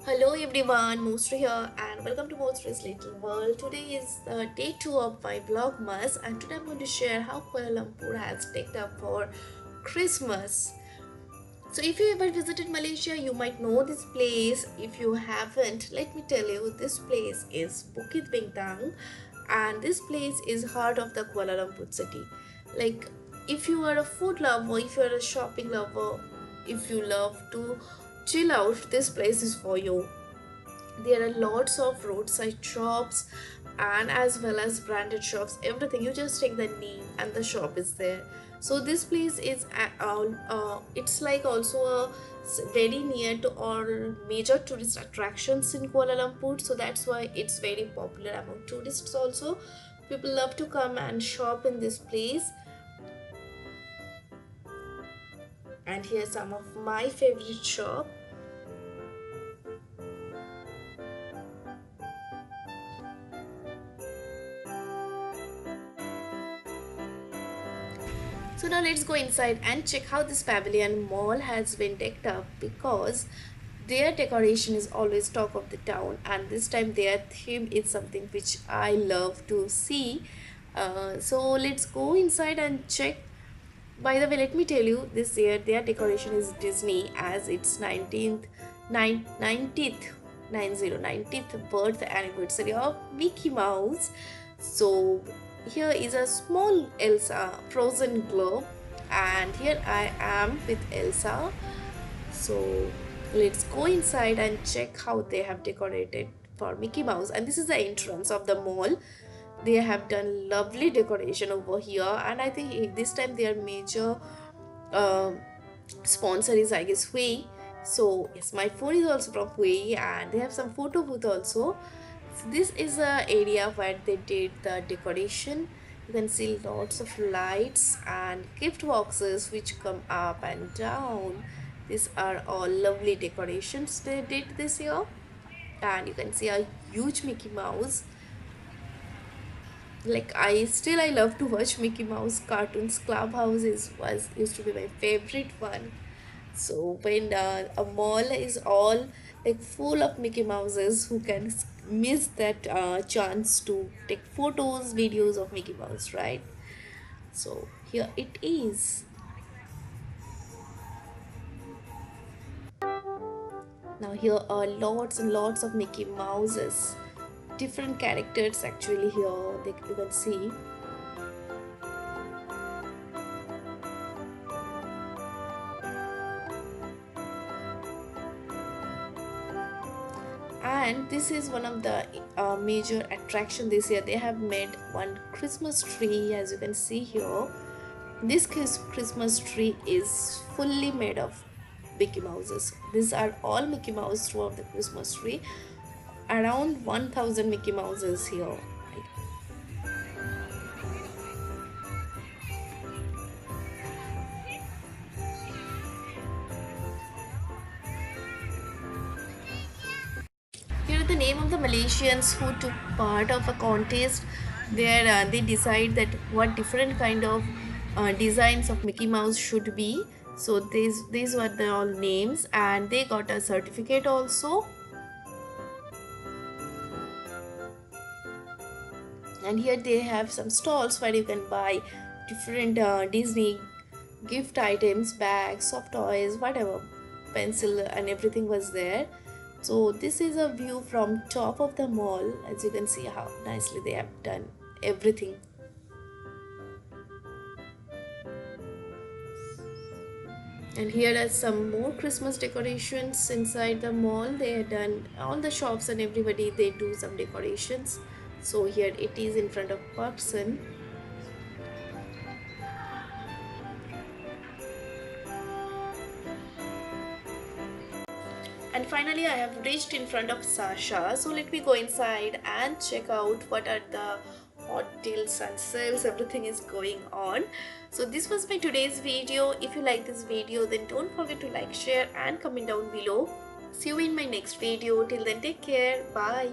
Hello everyone, Moushree here and welcome to Moushree's Little World. Today is day 2 of my Vlogmas and today I'm going to share how Kuala Lumpur has picked up for Christmas. So if you ever visited Malaysia, you might know this place. If you haven't, let me tell you, this place is Bukit Bintang and this place is heart of the Kuala Lumpur city. Like if you are a food lover, if you are a shopping lover, if you love to chill out, this place is for you. There are lots of roadside shops and as well as branded shops, everything. You just take the name and the shop is there. So this place is it's like also very near to all major tourist attractions in Kuala Lumpur, so that's why it's very popular among tourists also. People love to come and shop in this place. And here's some of my favorite shop. So now let's go inside and check how this Pavilion Mall has been decked up, because their decoration is always talk of the town and this time their theme is something which I love to see. So let's go inside and check. By the way, let me tell you, this year their decoration is Disney as its 90th birth anniversary of Mickey Mouse. So here is a small Elsa frozen globe and here I am with Elsa. So let's go inside and check how they have decorated for Mickey Mouse. And this is the entrance of the mall. They have done lovely decoration over here and I think this time their major uh, sponsor is, I guess, Hui. So yes, my phone is also from Hui and they have some photo booth also. So this is a area where they did the decoration. You can see lots of lights and gift boxes which come up and down. These are all lovely decorations they did this year. And you can see a huge Mickey Mouse. Like I love to watch Mickey Mouse cartoons. Clubhouse is was used to be my favorite one. So when a mall is all like full of Mickey Mouses, who can miss that chance to take photos, videos of Mickey Mouse, right? So here it is. Now here are lots and lots of Mickey Mouses, different characters actually here. You can see. And this is one of the major attraction this year. They have made one Christmas tree, as you can see here. This Christmas tree is fully made of Mickey Mouses. These are all Mickey Mouse throughout the Christmas tree. Around 1000 Mickey Mouses here. Here are the name of the Malaysians who took part of a contest where they decide that what different kind of designs of Mickey Mouse should be. So these were the all names and they got a certificate also. And here they have some stalls where you can buy different Disney gift items, bags, soft toys, whatever, pencil and everything was there. So this is a view from top of the mall. As you can see how nicely they have done everything. And here are some more Christmas decorations inside the mall. They have done all the shops and everybody, they do some decorations. So here it is in front of Parkson. And finally I have reached in front of Sasha. So let me go inside and check out what are the hot deals and sales, everything is going on. So this was my today's video. If you like this video, then don't forget to like, share and comment down below. See you in my next video. Till then, take care. Bye.